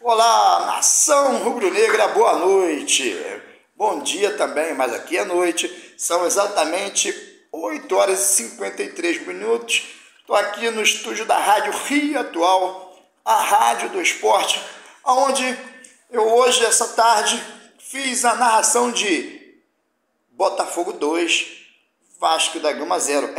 Olá, nação rubro-negra, boa noite. Bom dia também, mas aqui é noite. São exatamente 8 horas e 53 minutos. Estou aqui no estúdio da Rádio Rio Atual, a rádio do esporte, onde eu hoje, essa tarde, fiz a narração de Botafogo 2, Vasco da Gama 0.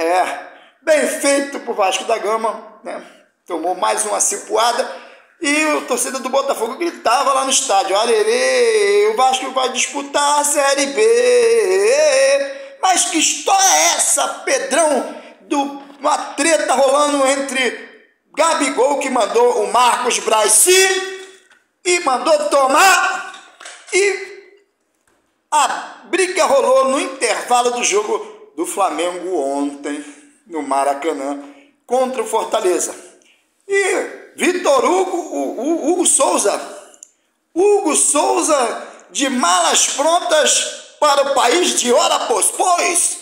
Bem feito pro Vasco da Gama, né? Tomou mais uma cipuada. E o torcedor do Botafogo gritava lá no estádio: "Arerê, o Vasco vai disputar a Série B". Mas que história é essa, Pedrão? Uma treta rolando entre Gabigol, que mandou o Marcos Braz e mandou tomar, e a briga rolou no intervalo do jogo do Flamengo ontem, no Maracanã, contra o Fortaleza. E Vitor Hugo Souza, de malas prontas para o país de hora pois,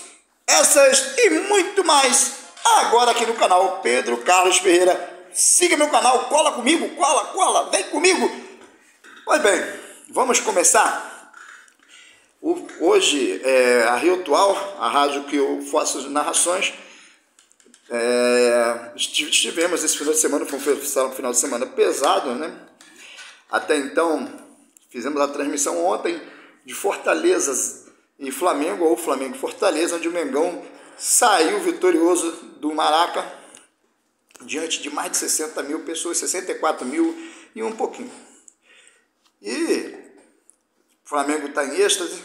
essas e muito mais, agora aqui no canal Pedro Carlos Ferreira. Siga meu canal, cola comigo, cola, vem comigo. Pois bem, vamos começar. Hoje, a Rio Atual, a rádio que eu faço as narrações, estivemos esse final de semana, foi um final de semana pesado, né? Até então, fizemos a transmissão ontem de Fortaleza e Flamengo, ou Flamengo e Fortaleza, onde o Mengão saiu vitorioso do Maraca, diante de mais de 60 mil pessoas, 64 mil e um pouquinho. E o Flamengo está em êxtase,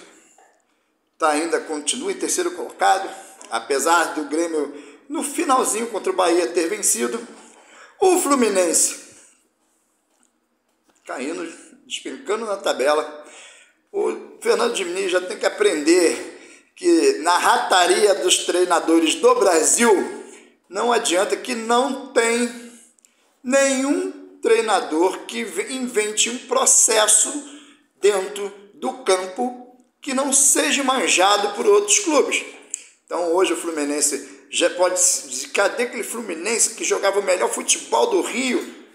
continua em terceiro colocado, apesar do Grêmio no finalzinho contra o Bahia ter vencido. O Fluminense caindo, despencando na tabela. O Fernando Diniz já tem que aprender que na rataria dos treinadores do Brasil não adianta, que não tem nenhum treinador que invente um processo dentro do campo que não seja manjado por outros clubes. Então hoje o Fluminense já pode dizer: cadê aquele Fluminense que jogava o melhor futebol do Rio?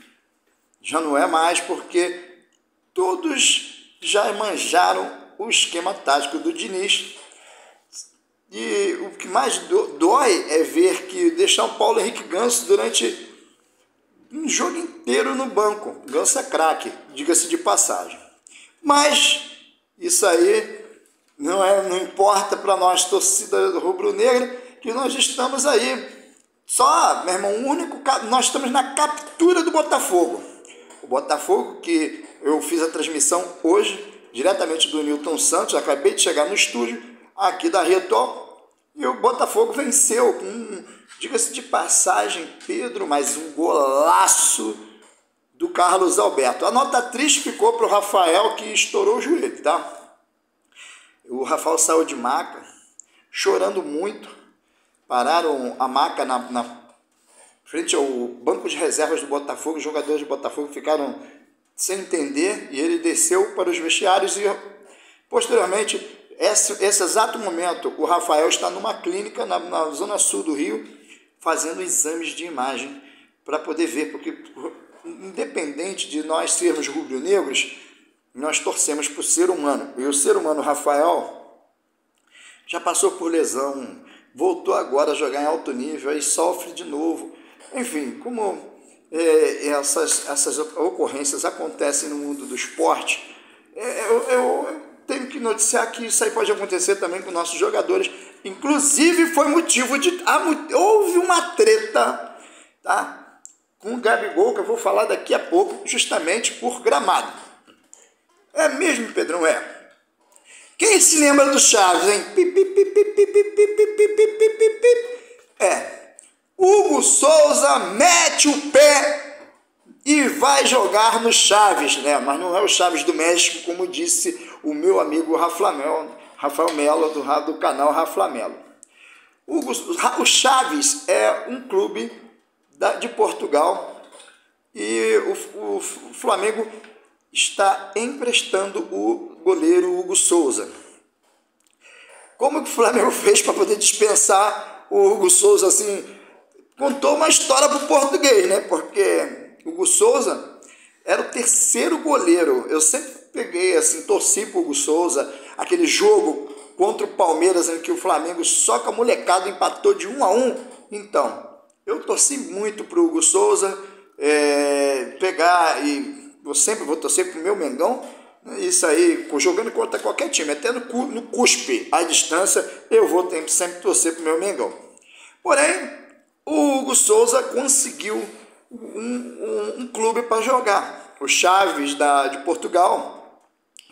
Já não é mais, porque todos já manjaram o esquema tático do Diniz. E o que mais dói é ver que deixar o Paulo Henrique Ganso durante um jogo inteiro no banco. Ganso é craque, diga-se de passagem. Mas isso aí não importa para nós, torcida rubro-negra, que nós estamos aí só, meu irmão, nós estamos na captura do Botafogo. O Botafogo, que eu fiz a transmissão hoje, diretamente do Newton Santos, acabei de chegar no estúdio aqui da Rio Atual, e o Botafogo venceu com, diga-se de passagem, Pedro, mas um golaço do Carlos Alberto. A nota triste ficou para o Rafael, que estourou o joelho, tá? O Rafael saiu de maca, chorando muito. Pararam a maca na frente ao banco de reservas do Botafogo. Os jogadores do Botafogo ficaram sem entender e ele desceu para os vestiários. E posteriormente, esse exato momento, o Rafael está numa clínica na zona sul do Rio, fazendo exames de imagem para poder ver, porque independente de nós sermos rubro-negros, nós torcemos para o ser humano. E o ser humano Rafael já passou por lesão, voltou agora a jogar em alto nível, aí sofre de novo. Enfim, como essas ocorrências acontecem no mundo do esporte, eu tenho que noticiar que isso aí pode acontecer também com nossos jogadores. Inclusive foi motivo de... houve uma treta, tá, com o Gabigol, que eu vou falar daqui a pouco, justamente por gramado. É mesmo, Pedrão? Quem se lembra do Chaves, hein? Hugo Souza mete o pé e vai jogar no Chaves, né? Mas não é o Chaves do México, como disse o meu amigo Rafael Melo, do canal Rafa Melo. O Chaves é um clube de Portugal e o Flamengo está emprestando o goleiro Hugo Souza. Como que o Flamengo fez para poder dispensar o Hugo Souza assim? Contou uma história para o português, né? Porque Hugo Souza era o terceiro goleiro. Eu sempre peguei, assim, torci pro Hugo Souza, aquele jogo contra o Palmeiras, em que o Flamengo só com a molecada empatou de 1-1. Então, eu torci muito pro Hugo Souza pegar, e eu sempre vou torcer pro meu Mengão. Isso aí, jogando contra qualquer time, até no cuspe, à distância, eu vou sempre torcer pro meu Mengão. Porém, o Hugo Souza conseguiu um clube para jogar. O Chaves de Portugal,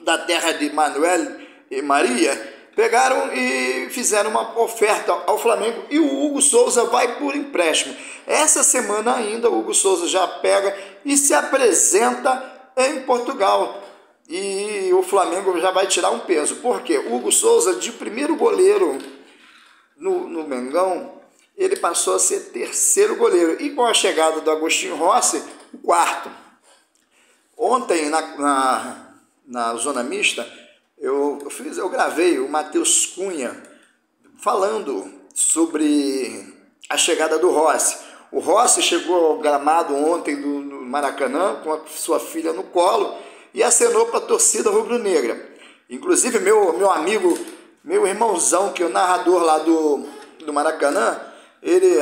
da terra de Manuel e Maria, pegaram e fizeram uma oferta ao Flamengo e o Hugo Souza vai por empréstimo. Essa semana ainda o Hugo Souza já pega e se apresenta em Portugal. E o Flamengo já vai tirar um peso. Por quê? O Hugo Souza, de primeiro goleiro no Mengão, ele passou a ser terceiro goleiro. E com a chegada do Agostinho Rossi, o quarto. Ontem, na zona mista, eu gravei o Matheus Cunha falando sobre a chegada do Rossi. O Rossi chegou ao gramado ontem do Maracanã com a sua filha no colo e acenou para a torcida rubro-negra. Inclusive, meu amigo, meu irmãozão, que é o narrador lá do Maracanã, ele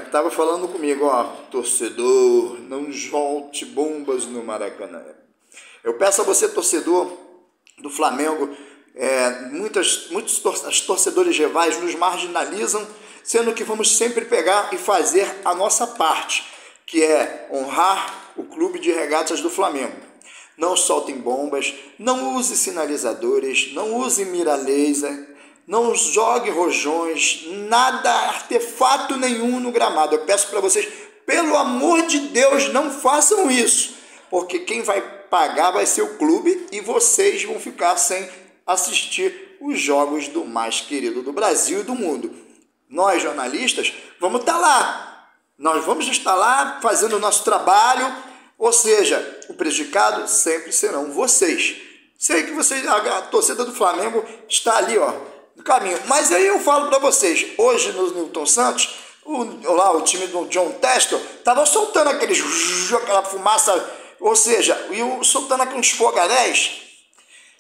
estava falando comigo, ó, torcedor, não jolte bombas no Maracanã. Eu peço a você, torcedor do Flamengo, muitos torcedores rivais nos marginalizam, sendo que vamos sempre pegar e fazer a nossa parte, que é honrar o Clube de Regatas do Flamengo. Não soltem bombas, não use sinalizadores, não use mira laser, não jogue rojões, nada, artefato nenhum no gramado. Eu peço para vocês, pelo amor de Deus, não façam isso, porque quem vai pagar vai ser o clube e vocês vão ficar sem assistir os jogos do mais querido do Brasil e do mundo. Nós, jornalistas, vamos estar lá. Nós vamos estar lá fazendo o nosso trabalho. Ou seja, o prejudicado sempre serão vocês. Sei que vocês, a torcida do Flamengo está ali, ó, no caminho. Mas aí eu falo para vocês, hoje no Newton Santos, o time do John Textor estava soltando aquela fumaça, ou seja, soltando aqueles fogaréis,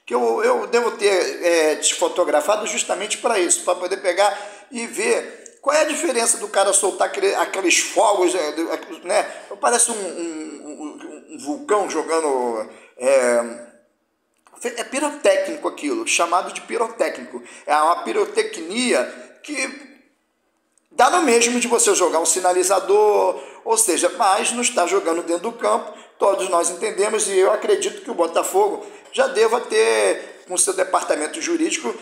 que eu devo ter te fotografado justamente para isso, para poder pegar e ver qual é a diferença do cara soltar aqueles fogos, né? Parece um vulcão jogando. É pirotécnico aquilo, chamado de pirotécnico. É uma pirotecnia que dá no mesmo de você jogar um sinalizador, ou seja, mas não está jogando dentro do campo, todos nós entendemos, e eu acredito que o Botafogo já deva ter, com seu departamento jurídico,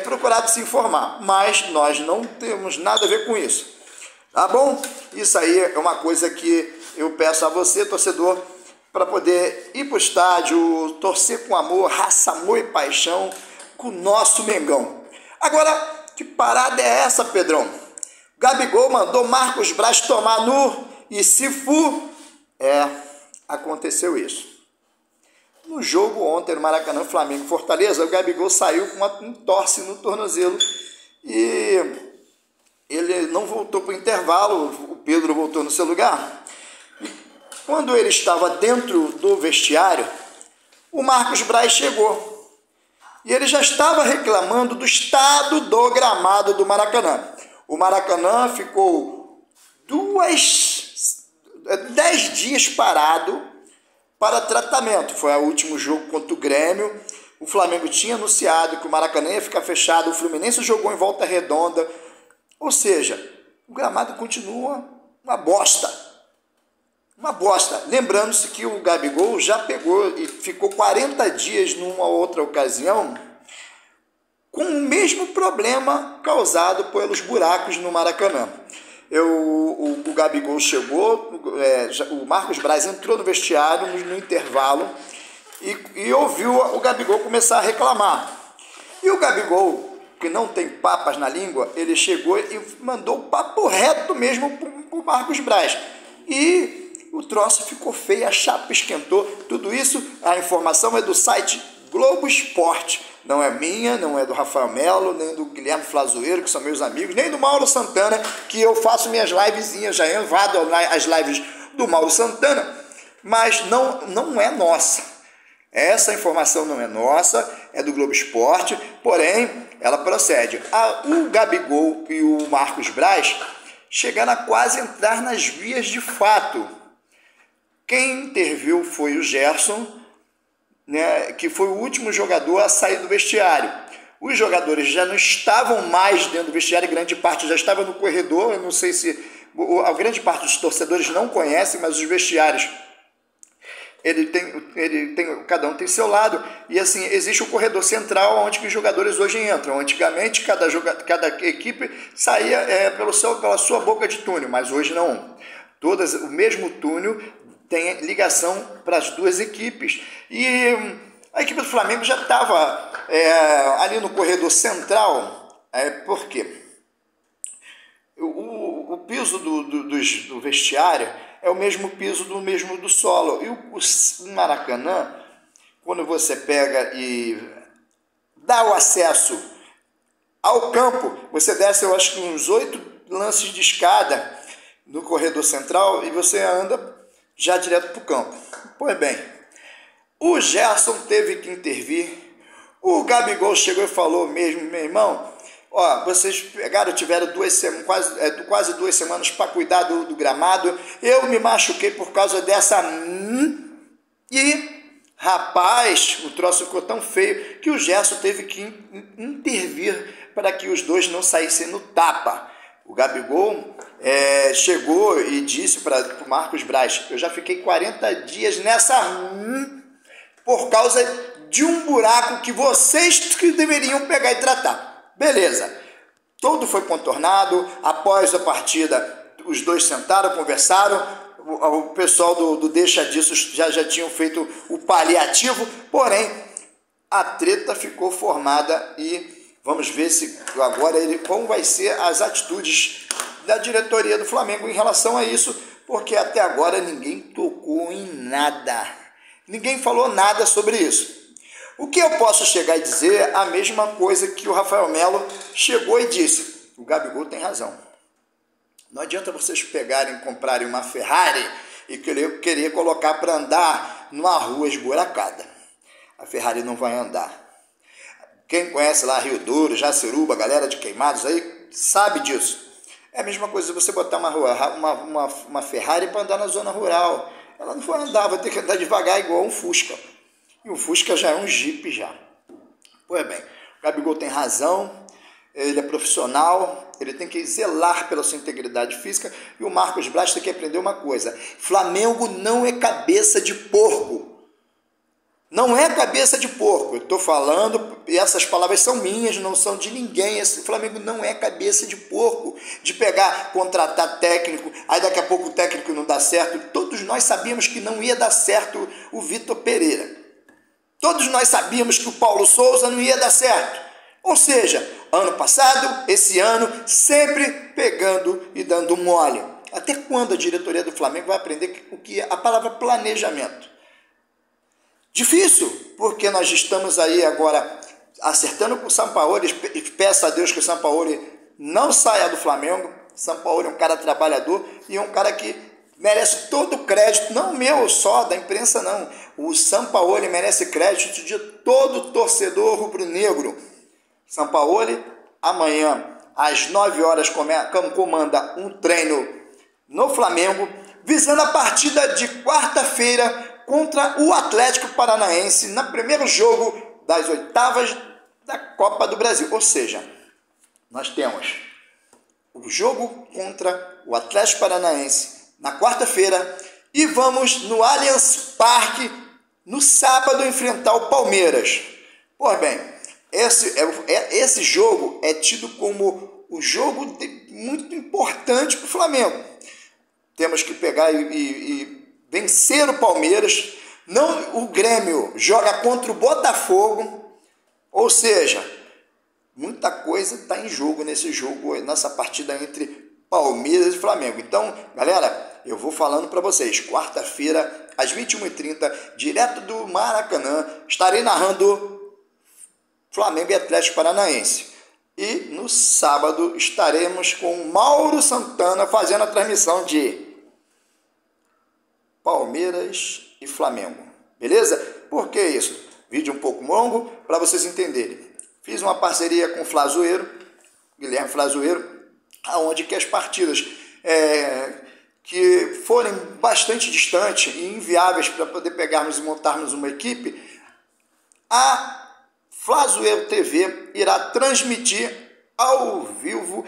procurado se informar, mas nós não temos nada a ver com isso, tá bom? Isso aí é uma coisa que eu peço a você, torcedor, para poder ir para o estádio, torcer com amor, raça, amor e paixão com o nosso Mengão. Agora, que parada é essa, Pedrão? Gabigol mandou Marcos Braz tomar no e se fu. Aconteceu isso. No jogo ontem no Maracanã, Flamengo Fortaleza, o Gabigol saiu com um torce no tornozelo e ele não voltou para o intervalo, o Pedro voltou no seu lugar. E quando ele estava dentro do vestiário, o Marcos Braz chegou e ele já estava reclamando do estado do gramado do Maracanã. O Maracanã ficou 10 dias parado para tratamento. Foi o último jogo contra o Grêmio. O Flamengo tinha anunciado que o Maracanã ia ficar fechado. O Fluminense jogou em Volta Redonda. Ou seja, o gramado continua uma bosta. Uma bosta. Lembrando-se que o Gabigol já pegou e ficou 40 dias numa outra ocasião com o mesmo problema causado pelos buracos no Maracanã. O Gabigol chegou, o Marcos Braz entrou no vestiário no intervalo e ouviu o Gabigol começar a reclamar. E o Gabigol, que não tem papas na língua, ele chegou e mandou o papo reto mesmo para o Marcos Braz. E o troço ficou feio, a chapa esquentou. Tudo isso, a informação é do site Globo Esporte. Não é minha, não é do Rafael Melo, nem do Guilherme Flazoeiro, que são meus amigos, nem do Mauro Santana, que eu faço minhas livezinhas, já invado as lives do Mauro Santana, mas não é nossa. Essa informação não é nossa, é do Globo Esporte, porém, ela procede. O Gabigol e o Marcos Braz chegaram a quase entrar nas vias de fato. Quem interviu foi o Gerson, né, que foi o último jogador a sair do vestiário. Os jogadores já não estavam mais dentro do vestiário, grande parte já estava no corredor. Eu não sei se a grande parte dos torcedores não conhecem, mas os vestiários, cada um tem seu lado, e assim, existe o corredor central onde os jogadores hoje entram. Antigamente, cada equipe saía pela sua boca de túnel, mas hoje não. O mesmo túnel tem ligação para as duas equipes. E a equipe do Flamengo já estava ali no corredor central. Por quê? O piso do vestiário é o mesmo piso do solo. E o Maracanã, quando você pega e dá o acesso ao campo, você desce, eu acho que uns 8 lances de escada no corredor central e você anda já direto para o campo. Pois bem, o Gerson teve que intervir. O Gabigol chegou e falou mesmo: meu irmão, vocês tiveram quase 2 semanas para cuidar do gramado. Eu me machuquei por causa dessa. E, rapaz, o troço ficou tão feio que o Gerson teve que intervir para que os dois não saíssem no tapa. O Gabigol chegou e disse para o Marcos Braz: eu já fiquei 40 dias nessa por causa de um buraco que vocês que deveriam pegar e tratar. Beleza, tudo foi contornado. Após a partida, os dois sentaram, conversaram. O pessoal do Deixa Disso já tinham feito o paliativo, porém a treta ficou formada e vamos ver se agora como vai ser as atitudes da diretoria do Flamengo em relação a isso, porque até agora ninguém tocou em nada, ninguém falou nada sobre isso. O que eu posso chegar e dizer a mesma coisa que o Rafael Melo chegou e disse: o Gabigol tem razão. Não adianta vocês pegarem e comprarem uma Ferrari e querer colocar para andar numa rua esburacada. A Ferrari não vai andar. Quem conhece lá Rio Douro, Jaceruba, galera de Queimados aí, sabe disso. É a mesma coisa se você botar uma Ferrari para andar na zona rural. Ela não vai andar, vai ter que andar devagar igual um Fusca. E o Fusca já é um Jeep já. Pois bem, o Gabigol tem razão, ele é profissional, ele tem que zelar pela sua integridade física, e o Marcos Braz tem que aprender uma coisa: Flamengo não é cabeça de porco. Não é cabeça de porco. Eu estou falando, e essas palavras são minhas, não são de ninguém. Esse Flamengo não é cabeça de porco, de pegar, contratar técnico, aí daqui a pouco o técnico não dá certo. Todos nós sabíamos que não ia dar certo o Vitor Pereira. Todos nós sabíamos que o Paulo Souza não ia dar certo. Ou seja, ano passado, esse ano, sempre pegando e dando mole. Até quando a diretoria do Flamengo vai aprender o que é a palavra planejamento? Difícil, porque nós estamos aí agora acertando com o Sampaoli, e peço a Deus que o Sampaoli não saia do Flamengo. O Sampaoli é um cara trabalhador e é um cara que merece todo o crédito, não meu só, da imprensa não. O Sampaoli merece crédito de todo torcedor rubro-negro. Sampaoli, amanhã, às 9 horas, comanda um treino no Flamengo, visando a partida de quarta-feira contra o Atlético Paranaense, no primeiro jogo das oitavas da Copa do Brasil. Ou seja, nós temos o jogo contra o Atlético Paranaense na quarta-feira e vamos no Allianz Parque no sábado enfrentar o Palmeiras. Pois bem, esse jogo é tido como o jogo muito importante para o Flamengo. Temos que pegar e vencer o Palmeiras. Não, o Grêmio joga contra o Botafogo, ou seja, muita coisa está em jogo nessa partida entre Palmeiras e Flamengo. Então, galera, eu vou falando para vocês, quarta-feira, às 21h30, direto do Maracanã, estarei narrando Flamengo e Atlético Paranaense. E no sábado estaremos com o Mauro Santana fazendo a transmissão de Palmeiras e Flamengo. Beleza? Por que isso? Vídeo um pouco longo para vocês entenderem. Fiz uma parceria com o Flazoeiro, Guilherme Flazoeiro, aonde que as partidas que forem bastante distantes e inviáveis para poder pegarmos e montarmos uma equipe, a Flazoeiro TV irá transmitir ao vivo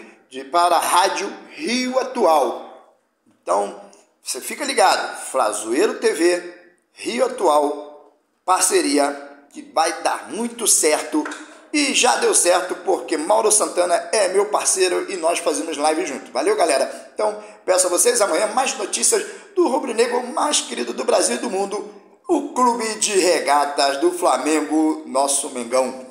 para a Rádio Rio Atual. Então, você fica ligado, Flazoeiro TV, Rio Atual, parceria que vai dar muito certo e já deu certo porque Mauro Santana é meu parceiro e nós fazemos live junto. Valeu, galera? Então, peço a vocês amanhã mais notícias do rubro-negro mais querido do Brasil e do mundo, o Clube de Regatas do Flamengo, nosso Mengão.